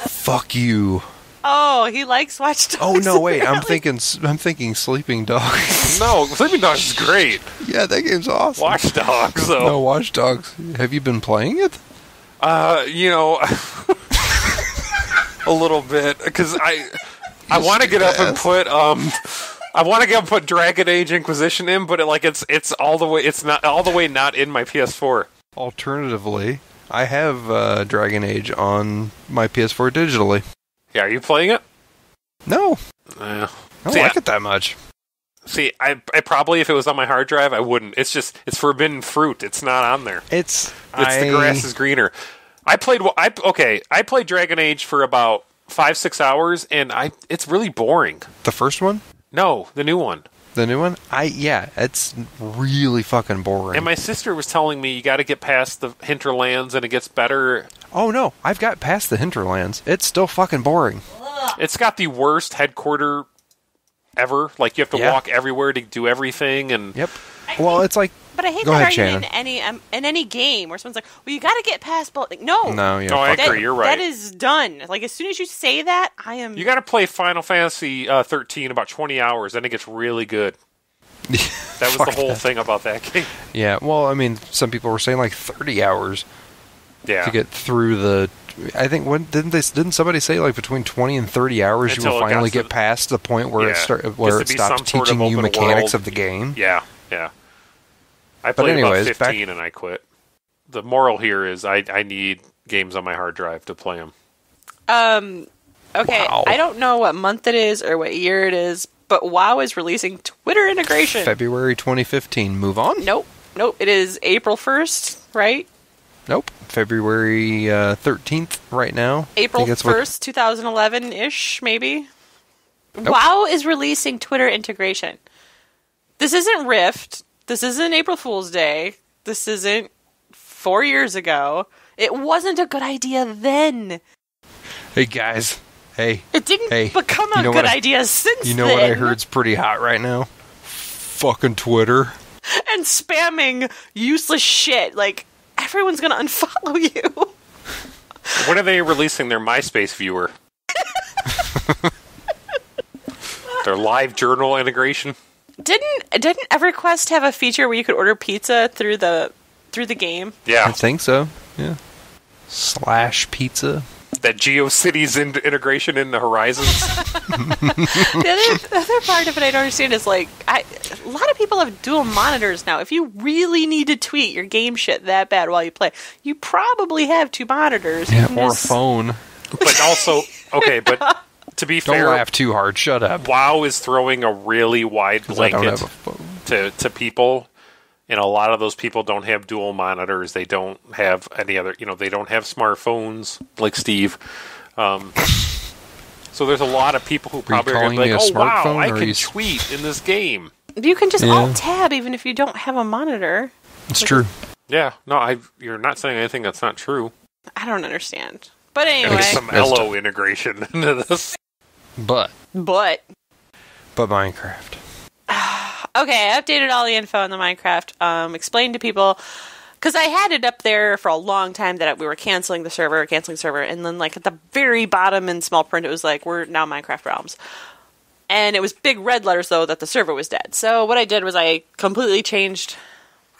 Fuck you. Oh, he likes Watch Dogs. Oh no, wait. apparently. I'm thinking Sleeping Dogs. No, Sleeping Dogs is great. Yeah, that game's awesome. Watch Dogs, though. No, Watch Dogs. Have you been playing it? A little bit, because I want to get up and put I want to put Dragon Age Inquisition in, but it's all the way. It's not all the way not in my PS4. Alternatively, I have Dragon Age on my PS4 digitally. Yeah, are you playing it? No, I don't like it that much. See, I probably, if it was on my hard drive, I wouldn't. It's forbidden fruit. It's not on there. The grass is greener. I played Dragon Age for about 5-6 hours, and it's really boring. The first one? No, the new one. The new one? It's really fucking boring. And my sister was telling me you got to get past the hinterlands and it gets better. Oh no, I've got past the hinterlands. It's still fucking boring. It's got the worst headquarter ever. Like you have to walk everywhere to do everything. And yep. Well, it's like. But I hate Go that ahead, argument in any game where someone's like, "Well, you got to get past both." Like, no, I agree. You're right. That is done. Like as soon as you say that, I am. You got to play Final Fantasy 13 about 20 hours, then it gets really good. That was the whole thing about that game. Yeah. Well, I mean, some people were saying like 30 hours. Yeah. To get through the. I think didn't somebody say like between 20 and 30 hours Until you will finally get past the point where it stops teaching you mechanics of the game. Yeah. I played about 15 and I quit. The moral here is I need games on my hard drive to play them. Okay, wow. I don't know what month it is or what year it is, but WoW is releasing Twitter integration. February 2015. Move on? Nope. It is April 1st, right? Nope. February 13th right now. April 1st, 2011-ish, maybe. Nope. WoW is releasing Twitter integration. This isn't Rift. This isn't April Fool's Day. This isn't 4 years ago. It wasn't a good idea then. Hey, guys. Hey. It didn't become a good idea since then. You know what I heard's pretty hot right now? Fucking Twitter. And spamming useless shit. Like, everyone's going to unfollow you. When are they releasing their MySpace viewer? Their live journal integration? Didn't EverQuest have a feature where you could order pizza through the game? Yeah. I think so. Yeah. /pizza. That GeoCities integration in the Horizons. the other part of it I don't understand is like a lot of people have dual monitors now. If you really need to tweet your game shit that bad while you play, you probably have two monitors. Yeah, or a phone. But also, okay, but to be fair, don't laugh too hard. Shut up. WoW is throwing a really wide blanket to people. And a lot of those people don't have dual monitors. They don't have any other, they don't have smartphones like Steve. So there's a lot of people who probably are going to be like, oh, wow, I can tweet in this game. You can just alt-tab even if you don't have a monitor. It's true. Yeah. No, you're not saying anything that's not true. I don't understand. But anyway. There's some Elo integration into this. But Minecraft. Okay, I updated all the info on the Minecraft. Explained to people, because I had it up there for a long time that we were canceling the server, and then like at the very bottom in small print, it was like, we're now Minecraft Realms. And it was big red letters, though, that the server was dead. So what I did was I completely changed.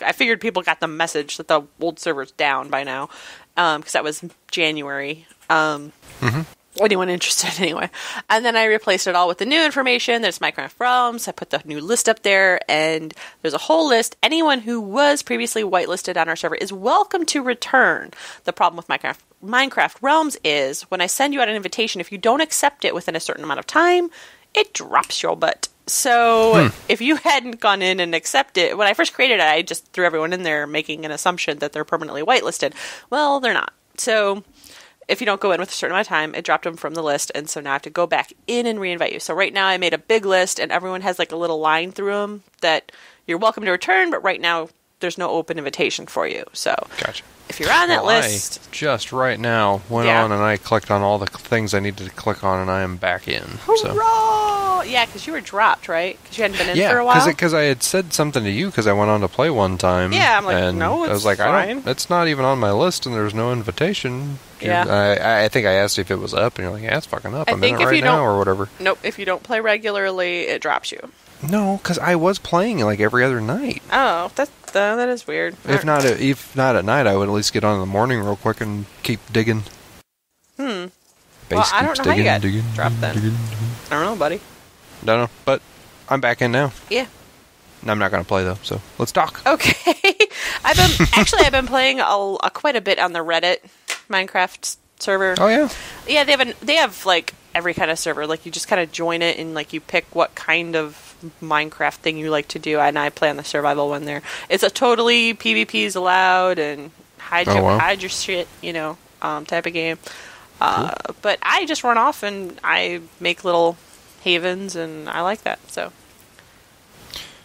I figured people got the message that the old server's down by now, because that was January. anyone interested anyway. And then I replaced it all with the new information. There's Minecraft Realms. I put the new list up there, and there's a whole list. Anyone who was previously whitelisted on our server is welcome to return. The problem with Minecraft Realms is when I send you out an invitation, if you don't accept it within a certain amount of time, it drops your butt. So if you hadn't gone in and accepted it, when I first created it, I just threw everyone in there making an assumption that they're permanently whitelisted. Well, they're not. So if you don't go in with a certain amount of time, it dropped them from the list, and so now I have to go back in and reinvite you. So right now I made a big list, and everyone has like a little line through them that you're welcome to return, but right now there's no open invitation for you. So gotcha. If you're on that list... I just right now went on and I clicked on all the things I needed to click on, and I am back in. Hurrah! Yeah, because you were dropped, right? Because you hadn't been in for a while? Yeah, because I had said something to you because I went on to play one time. Yeah, I'm like, and no, it's I was like, fine. It's not even on my list, and there's no invitation. Yeah. I think I asked you if it was up, and you're like, yeah, it's fucking up. I'm in think it if right you now, don't- or whatever. Nope, if you don't play regularly, it drops you. No, because I was playing like every other night. Oh, that is weird. If not at night, I would at least get on in the morning real quick and keep digging. Well, Base I don't keeps know how you got digging, dropped then. I don't know, buddy. Don't know, but I'm back in now. Yeah. I'm not going to play though, so let's talk. Okay. I've been playing quite a bit on the Reddit Minecraft server. Oh yeah. Yeah, they have like every kind of server. Like you just kind of join it and like you pick what kind of Minecraft thing you like to do, and I play on the survival one there. It's a totally PvP's allowed and hide your shit, type of game. Cool. But I just run off and I make little havens, and I like that. So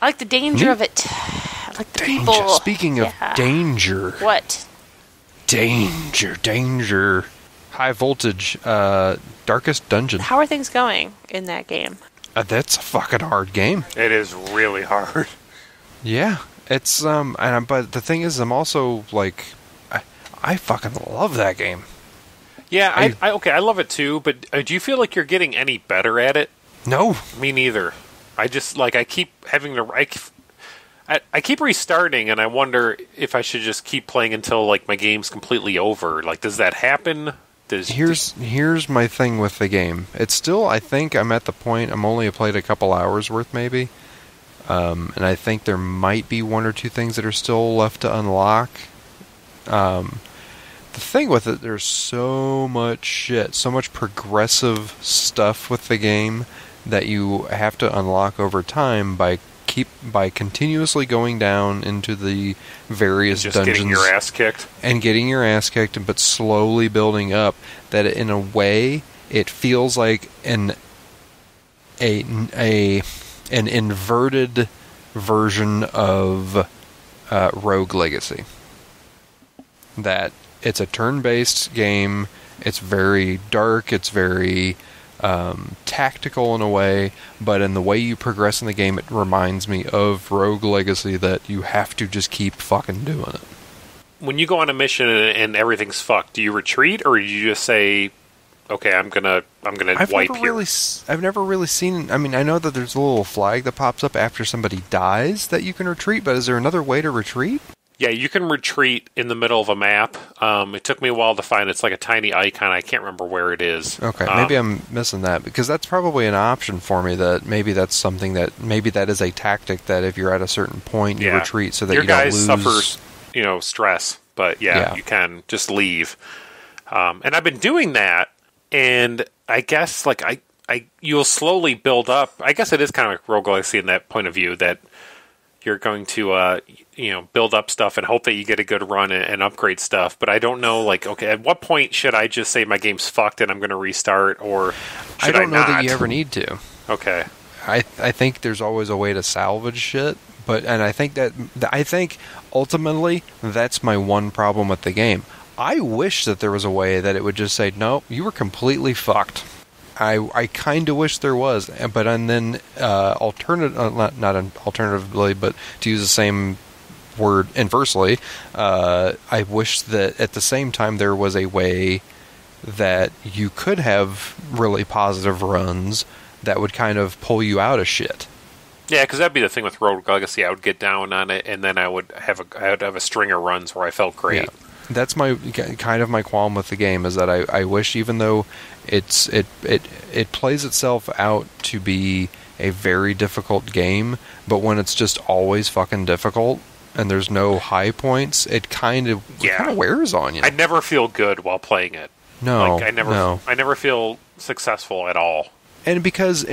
I like the danger of it. I like the people. Speaking of danger. What? Danger. High voltage. Darkest dungeon. How are things going in that game? That's a fucking hard game. It is really hard. Yeah, it's but the thing is, I'm also like, I fucking love that game. Yeah, I love it too. But do you feel like you're getting any better at it? No, me neither. I just I keep having to. I keep restarting, and I wonder if I should just keep playing until like my game's completely over. Like, does that happen? Here's my thing with the game. It's still, I think I'm at the point, I'm only played a couple hours worth maybe, and I think there might be one or two things that are still left to unlock. The thing with it, there's so much shit, so much progressive stuff with the game that you have to unlock over time by continuously going down into the various dungeons, getting your ass kicked, but slowly building up. That in a way, it feels like an inverted version of Rogue Legacy. That it's a turn-based game. It's very dark. It's very tactical in a way, but in the way you progress in the game, it reminds me of Rogue Legacy, that you have to just keep fucking doing it. When you go on a mission and everything's fucked, do you retreat, or do you just say, okay, I'm gonna wipe here? I've never really seen, I mean, I know that there's a little flag that pops up after somebody dies that you can retreat, but is there another way to retreat? Yeah, you can retreat in the middle of a map. It took me a while to find. It's like a tiny icon. I can't remember where it is. Okay, maybe I'm missing that, because that's probably an option for me. That maybe that's something that that is a tactic that if you're at a certain point, you retreat so that you don't lose. Your guy suffers, stress, but you can just leave. And I've been doing that, and I guess you'll slowly build up. I guess it is kind of like Rogue Legacy in that point of view, that you're going to build up stuff and hope that you get a good run and upgrade stuff. But I don't know, okay, at what point should I just say my game's fucked and I'm going to restart, or should I don't know not? that you ever need to. Okay. I think there's always a way to salvage shit, and I think ultimately that's my one problem with the game. I wish that there was a way that it would just say, no, you were completely fucked. I kind of wish there was, but then not alternatively, but to use the same word inversely, I wish that at the same time there was a way that you could have really positive runs that would kind of pull you out of shit. Yeah, because that'd be the thing with Rogue Legacy. I would get down on it, and then I would have a string of runs where I felt great. That's my kind of my qualm with the game, is that I wish, even though it plays itself out to be a very difficult game, but when it's just always fucking difficult and there's no high points, it kind of wears on you. I never feel good while playing it. No, I never feel successful at all. And because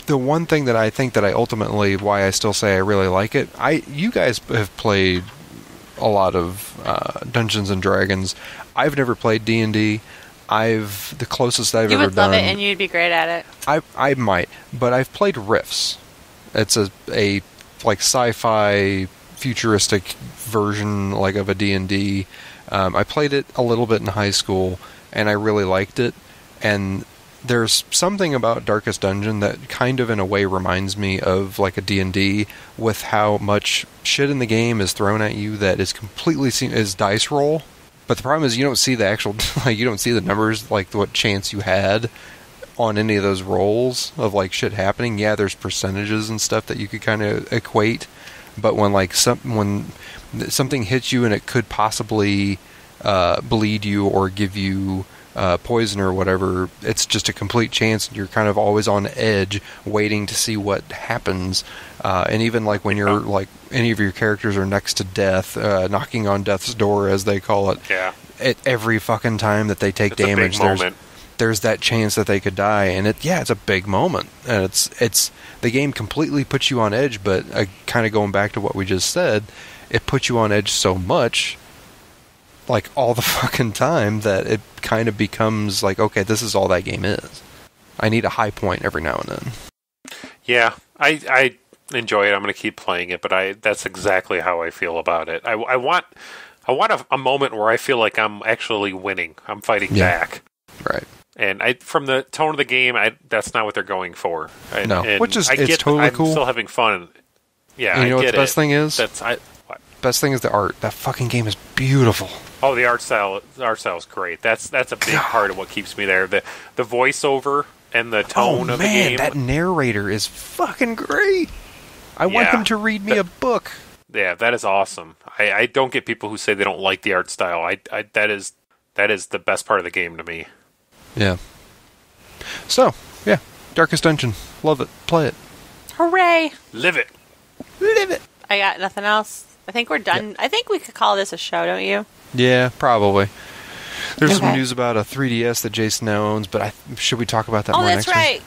the one thing that I think that I ultimately, why I still say I really like it, you guys have played a lot of Dungeons and Dragons. I've never played D&D. The closest I've ever done. You would love it, and you'd be great at it. I might, but I've played Rifts. It's a like sci-fi futuristic version like of a D&D. I played it a little bit in high school, and I really liked it. And there's something about Darkest Dungeon that kind of in a way reminds me of like a D&D, with how much shit in the game is thrown at you that is completely seen as dice roll. But the problem is you don't see the actual, like, you don't see the numbers, like what chance you had on any of those rolls of like shit happening. Yeah, there's percentages and stuff that you could kind of equate, but when like when something hits you and it could possibly bleed you or give you poison or whatever, it's just a complete chance, and you're kind of always on edge waiting to see what happens. And even like when you're like any of your characters are next to death, knocking on death's door as they call it, every fucking time that they take damage, there's that chance that they could die, and it's a big moment, and it's the game completely puts you on edge. But kind of going back to what we just said, it puts you on edge so much, like all the fucking time, that it kind of becomes like, okay, this is all that game is. I need a high point every now and then. Yeah, I enjoy it. I'm going to keep playing it, but that's exactly how I feel about it. I want a moment where I feel like I'm actually winning. I'm fighting back. Right. And from the tone of the game, that's not what they're going for. Which is totally cool. I'm still having fun. Yeah, and you know what the best thing is? Best thing is the art. That fucking game is beautiful. Oh, the art style is great. That's a big part of what keeps me there. The voiceover and the tone of the game. That narrator is fucking great. I want them to read me a book. Yeah, that is awesome. I don't get people who say they don't like the art style. That is the best part of the game to me. Yeah. So, yeah, Darkest Dungeon. Love it. Play it. Hooray! Live it. Live it. I got nothing else. I think we're done. Yep. I think we could call this a show, don't you? Yeah, probably. There's some news about a 3DS that Jason now owns, but should we talk about that more next week? Oh, that's right.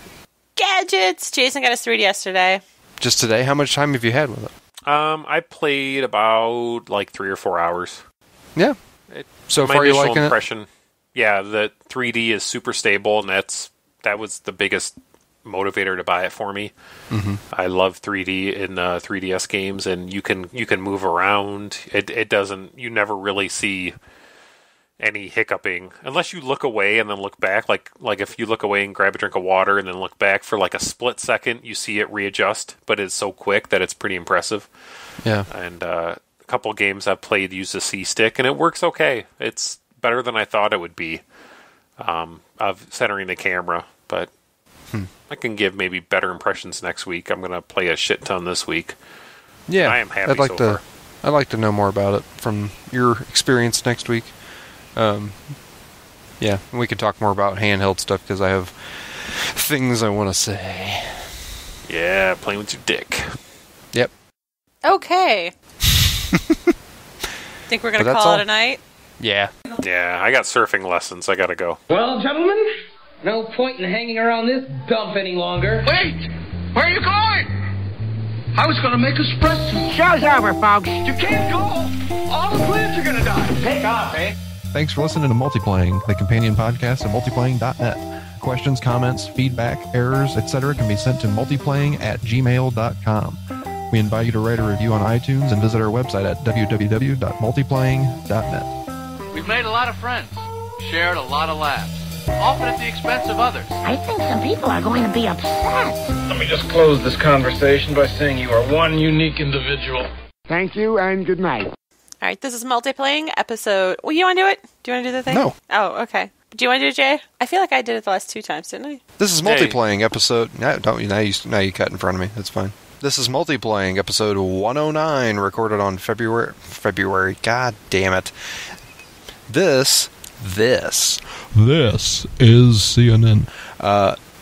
Gadgets! Jason got his 3DS today. Just today? How much time have you had with it? I played about like 3 or 4 hours. Yeah. So far you liking it? Yeah, the 3D is super stable, and that was the biggest motivator to buy it for me. Mm-hmm. I love 3D in 3DS games, and you can move around. It doesn't. You never really see any hiccuping unless you look away and then look back. Like if you look away and grab a drink of water and then look back for like a split second, you see it readjust, but it's so quick that it's pretty impressive. Yeah. And a couple games I've played use the C stick, and it works okay. It's better than I thought it would be of centering the camera, but I can give maybe better impressions next week. I'm going to play a shit ton this week. Yeah, I am happy so far. I'd like to know more about it from your experience next week. Yeah, and we can talk more about handheld stuff because I have things I want to say. Yeah, playing with your dick. Yep. Okay. Think we're going to call it a night? Yeah. Yeah, I got surfing lessons. I got to go. Well, gentlemen, no point in hanging around this dump any longer. Wait! Where are you going? I was going to make a spread. Show's over, folks. You can't go. All the plants are going to die. Take off, eh? Thanks for listening to Multiplaying, the companion podcast at multiplaying.net. Questions, comments, feedback, errors, etc. can be sent to multiplaying@gmail.com. We invite you to write a review on iTunes and visit our website at www.multiplaying.net. We've made a lot of friends, shared a lot of laughs, often at the expense of others. I think some people are going to be upset. Let me just close this conversation by saying you are one unique individual. Thank you and good night. All right, this is Multiplaying episode. Well, you want to do it? Do you want to do the thing? No. Oh, okay. Do you want to do it, Jay? I feel like I did it the last 2 times, didn't I? This is Multiplaying episode. No, don't you? Now you cut in front of me. That's fine. This is Multiplaying episode 109, recorded on February. God damn it. This is CNN.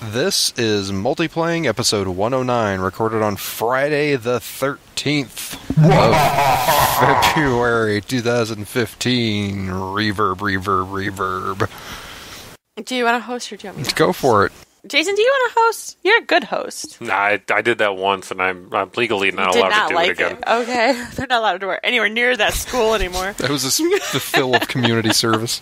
This is Multiplaying episode 109, recorded on Friday the 13th of February 2015. Reverb. Do you want to host or do you want me to Go for it. Jason, do you want to host? You're a good host. Nah, I did that once, and I'm legally not allowed to do it again. Okay, they're not allowed to work anywhere near that school anymore. That was the fill of community service.